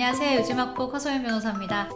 안녕하세요. 요즘학폭 허소연 변호사입니다.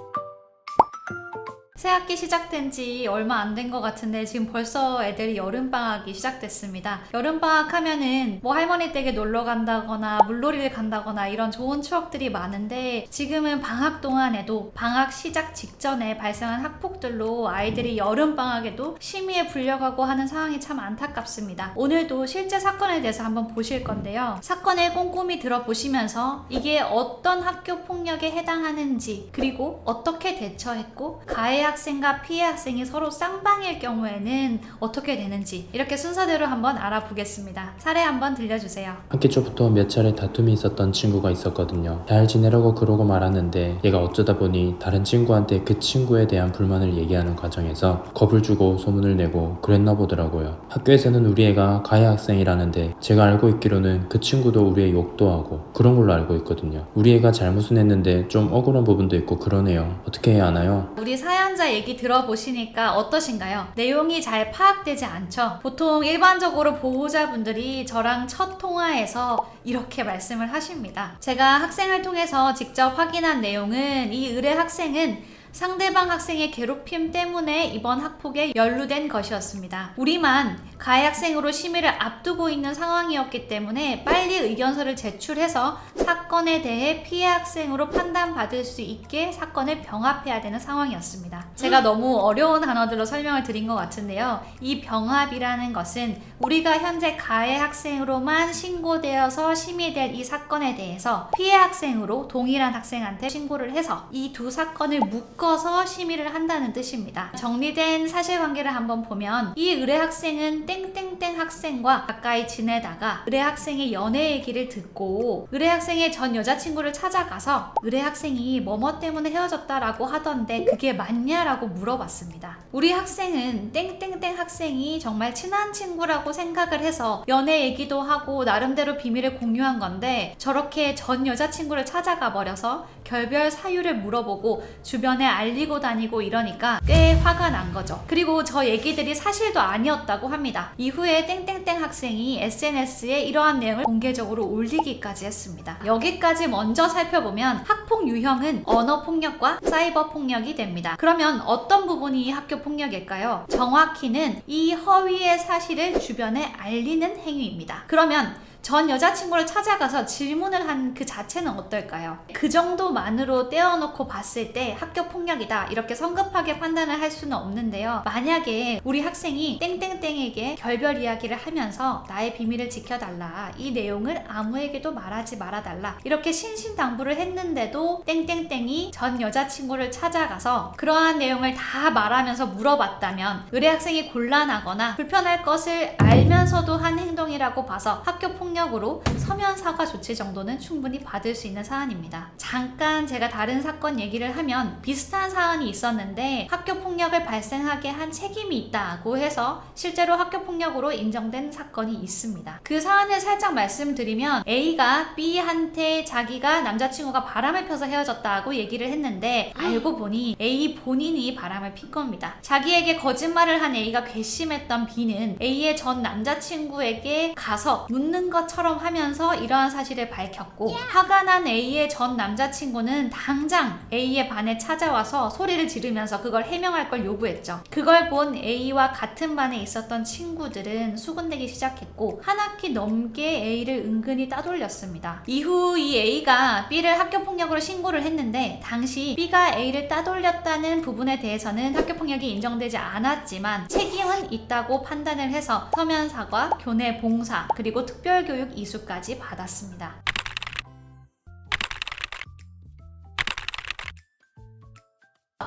새학기 시작된 지 얼마 안 된 것 같은데 지금 벌써 애들이 여름방학이 시작됐습니다. 여름방학 하면은 뭐 할머니 댁에 놀러 간다거나 물놀이를 간다거나 이런 좋은 추억들이 많은데, 지금은 방학 동안에도 방학 시작 직전에 발생한 학폭들로 아이들이 여름방학에도 심의에 불려가고 하는 상황이 참 안타깝습니다. 오늘도 실제 사건에 대해서 한번 보실 건데요. 사건을 꼼꼼히 들어보시면서 이게 어떤 학교 폭력에 해당하는지, 그리고 어떻게 대처했고 가해 학생과 피해 학생이 서로 쌍방일 경우에는 어떻게 되는지, 이렇게 순서대로 한번 알아보겠습니다. 사례 한번 들려주세요. 학기 초부터 몇 차례 다툼이 있었던 친구가 있었거든요. 잘 지내라고 그러고 말았는데 얘가 어쩌다 보니 다른 친구한테 그 친구에 대한 불만을 얘기하는 과정에서 겁을 주고 소문을 내고 그랬나 보더라고요. 학교에서는 우리 애가 가해 학생이라는데 제가 알고 있기로는 그 친구도 우리 애 욕도 하고 그런 걸로 알고 있거든요. 우리 애가 잘못은 했는데 좀 억울한 부분도 있고 그러네요. 어떻게 해야 하나요? 우리 사연자 얘기 들어보시니까 어떠신가요? 내용이 잘 파악되지 않죠? 보통 일반적으로 보호자분들이 저랑 첫 통화에서 이렇게 말씀을 하십니다. 제가 학생을 통해서 직접 확인한 내용은, 이 의뢰 학생은 상대방 학생의 괴롭힘 때문에 이번 학폭에 연루된 것이었습니다. 우리만 가해 학생으로 심의를 앞두고 있는 상황이었기 때문에 빨리 의견서를 제출해서 사건에 대해 피해 학생으로 판단받을 수 있게 사건을 병합해야 되는 상황이었습니다. 제가 너무 어려운 단어들로 설명을 드린 것 같은데요. 이 병합이라는 것은 우리가 현재 가해 학생으로만 신고되어서 심의될 이 사건에 대해서 피해 학생으로 동일한 학생한테 신고를 해서 이 두 사건을 묶어서 심의를 한다는 뜻입니다. 정리된 사실관계를 한번 보면, 이 의뢰 학생은 땡땡땡 학생과 가까이 지내다가 의뢰 학생의 연애 얘기를 듣고 의뢰 학생의 전 여자친구를 찾아가서 의뢰 학생이 뭐뭐 때문에 헤어졌다라고 하던데 그게 맞냐라고 물어봤습니다. 우리 학생은 땡땡땡 학생이 정말 친한 친구라고 생각을 해서 연애 얘기도 하고 나름대로 비밀을 공유한 건데, 저렇게 전 여자친구를 찾아가 버려서 결별 사유를 물어보고 주변에 알리고 다니고 이러니까 꽤 화가 난 거죠. 그리고 저 얘기들이 사실도 아니었다고 합니다. 이후에 땡땡땡 학생이 SNS에 이러한 내용을 공개적으로 올리기까지 했습니다. 여기까지 먼저 살펴보면 학폭 유형은 언어폭력과 사이버폭력이 됩니다. 그러면 어떤 부분이 학교폭력일까요? 정확히는 이 허위의 사실을 주변에 알리는 행위입니다. 그러면 전 여자친구를 찾아가서 질문을 한 그 자체는 어떨까요? 그 정도만으로 떼어놓고 봤을 때 학교 폭력이다, 이렇게 성급하게 판단을 할 수는 없는데요. 만약에 우리 학생이 땡땡땡에게 결별 이야기를 하면서 나의 비밀을 지켜달라, 이 내용을 아무에게도 말하지 말아달라, 이렇게 신신당부를 했는데도 땡땡땡이 전 여자친구를 찾아가서 그러한 내용을 다 말하면서 물어봤다면 의뢰 학생이 곤란하거나 불편할 것을 알면서도 한 행동이라고 봐서 학교 폭력으로 서면 사과 조치 정도는 충분히 받을 수 있는 사안입니다. 잠깐 제가 다른 사건 얘기를 하면, 비슷한 사안이 있었는데 학교 폭력을 발생하게 한 책임이 있다고 해서 실제로 학교 폭력으로 인정된 사건이 있습니다. 그 사안을 살짝 말씀드리면, A가 B한테 자기가 남자친구가 바람을 펴서 헤어졌다고 얘기를 했는데 알고 보니 A 본인이 바람을 핀 겁니다. 자기에게 거짓말을 한 A가 괘씸했던 B는 A의 전 남자친구에게 가서 묻는 것처럼 하면서 이러한 사실을 밝혔고, 화가 난 A의 전 남자친구는 당장 A의 반에 찾아와서 소리를 지르면서 그걸 해명할 걸 요구했죠. 그걸 본 A와 같은 반에 있었던 친구들은 수군대기 시작했고 한 학기 넘게 A를 은근히 따돌렸습니다. 이후 이 A가 B를 학교폭력으로 신고를 했는데, 당시 B가 A를 따돌렸다는 부분에 대해서는 학교폭력이 인정되지 않았지만 책임은 있다고 판단을 해서 서면 사과, 교내 봉사, 그리고 특별교육 이수까지 받았습니다.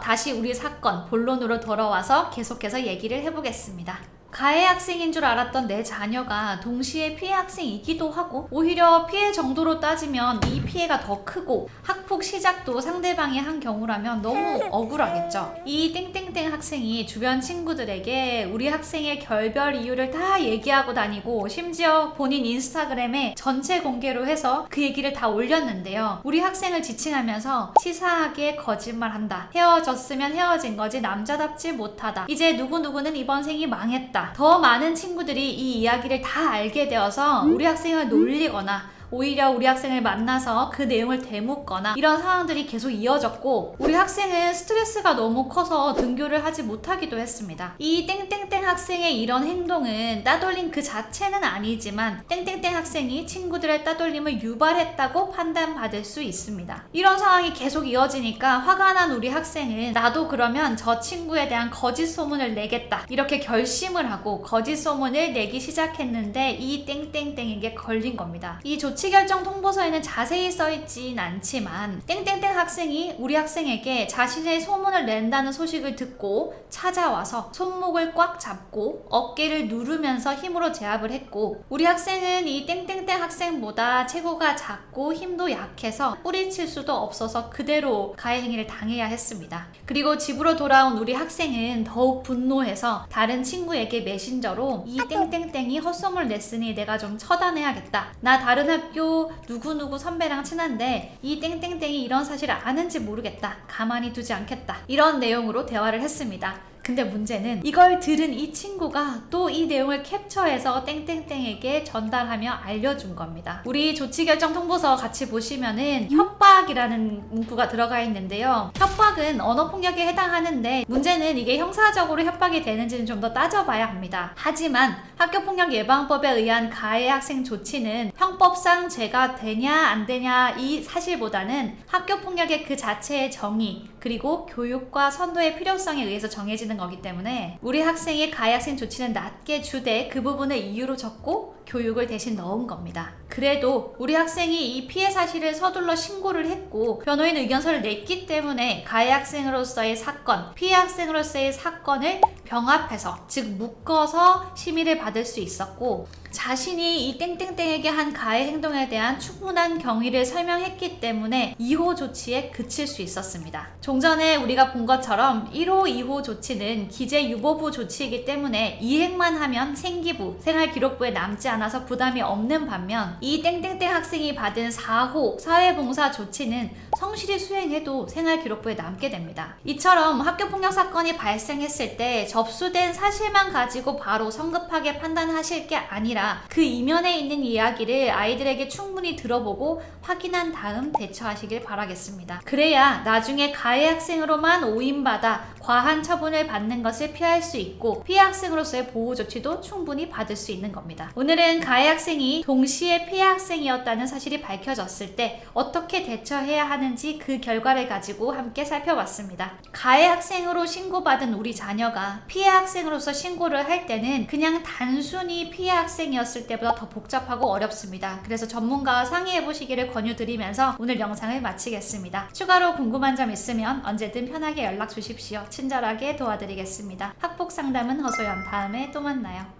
다시 우리 사건 본론으로 돌아와서 계속해서 얘기를 해보겠습니다. 가해 학생인 줄 알았던 내 자녀가 동시에 피해 학생이기도 하고, 오히려 피해 정도로 따지면 이 피해가 더 크고 학폭 시작도 상대방이 한 경우라면 너무 억울하겠죠. 이 땡땡땡 학생이 주변 친구들에게 우리 학생의 결별 이유를 다 얘기하고 다니고, 심지어 본인 인스타그램에 전체 공개로 해서 그 얘기를 다 올렸는데요. 우리 학생을 지칭하면서 치사하게 거짓말한다, 헤어졌으면 헤어진 거지, 남자답지 못하다, 이제 누구누구는 이번 생이 망했다. 더 많은 친구들이 이 이야기를 다 알게 되어서 우리 학생을 놀리거나 오히려 우리 학생을 만나서 그 내용을 되묻거나 이런 상황들이 계속 이어졌고, 우리 학생은 스트레스가 너무 커서 등교를 하지 못하기도 했습니다. 이 땡땡땡 학생의 이런 행동은 따돌림 그 자체는 아니지만 땡땡땡 학생이 친구들의 따돌림을 유발했다고 판단받을 수 있습니다. 이런 상황이 계속 이어지니까 화가 난 우리 학생은 나도 그러면 저 친구에 대한 거짓 소문을 내겠다, 이렇게 결심을 하고 거짓 소문을 내기 시작했는데 이 땡땡땡에게 걸린 겁니다. 이 조치결정 통보서에는 자세히 써있진 않지만 땡땡땡 학생이 우리 학생에게 자신의 소문을 낸다는 소식을 듣고 찾아와서 손목을 꽉 잡고 어깨를 누르면서 힘으로 제압을 했고, 우리 학생은 이 땡땡땡 학생보다 체구가 작고 힘도 약해서 뿌리칠 수도 없어서 그대로 가해 행위를 당해야 했습니다. 그리고 집으로 돌아온 우리 학생은 더욱 분노해서 다른 친구에게 메신저로 이 땡땡땡이 헛소문을 냈으니 내가 좀 처단해야겠다. 나 다른 학교 누구누구 선배랑 친한데 이 땡땡땡이 이런 사실을 아는지 모르겠다. 가만히 두지 않겠다. 이런 내용으로 대화를 했습니다. 근데 문제는 이걸 들은 이 친구가 또 이 내용을 캡처해서 땡땡땡에게 전달하며 알려준 겁니다. 우리 조치결정 통보서 같이 보시면은 협박이라는 문구가 들어가 있는데요. 협박은 언어폭력에 해당하는데 문제는 이게 형사적으로 협박이 되는지는 좀 더 따져봐야 합니다. 하지만 학교폭력예방법에 의한 가해 학생 조치는 형법상 죄가 되냐 안 되냐 이 사실보다는 학교폭력의 그 자체의 정의, 그리고 교육과 선도의 필요성에 의해서 정해지는 거기 때문에 우리 학생의 가해 학생 조치는 낮게 주되 그 부분을 이유로 적고 교육을 대신 넣은 겁니다. 그래도 우리 학생이 이 피해 사실을 서둘러 신고를 했고 변호인 의견서를 냈기 때문에 가해 학생으로서의 사건, 피해 학생으로서의 사건을 병합해서, 즉 묶어서 심의를 받을 수 있었고, 자신이 이 땡땡땡에게 한 가해 행동에 대한 충분한 경위를 설명했기 때문에 2호 조치에 그칠 수 있었습니다. 종전에 우리가 본 것처럼 1호, 2호 조치는 기재유보부 조치이기 때문에 이행만 하면 생기부, 생활기록부에 남지 않아서 부담이 없는 반면 이 땡땡땡 학생이 받은 4호 사회봉사 조치는 성실히 수행해도 생활기록부에 남게 됩니다. 이처럼 학교폭력 사건이 발생했을 때 접수된 사실만 가지고 바로 성급하게 판단하실 게 아니라 그 이면에 있는 이야기를 아이들에게 충분히 들어보고 확인한 다음 대처하시길 바라겠습니다. 그래야 나중에 가해 학생으로만 오인받아 과한 처분을 받는 것을 피할 수 있고 피해 학생으로서의 보호 조치도 충분히 받을 수 있는 겁니다. 오늘은 가해 학생이 동시에 피해 학생이었다는 사실이 밝혀졌을 때 어떻게 대처해야 하는지 그 결과를 가지고 함께 살펴봤습니다. 가해 학생으로 신고받은 우리 자녀가 피해 학생으로서 신고를 할 때는 그냥 단순히 피해 학생이었을 때보다 더 복잡하고 어렵습니다. 그래서 전문가와 상의해 보시기를 권유드리면서 오늘 영상을 마치겠습니다. 추가로 궁금한 점 있으면 언제든 편하게 연락 주십시오. 친절하게 도와드리겠습니다. 학폭 상담은 허소연, 다음에 또 만나요.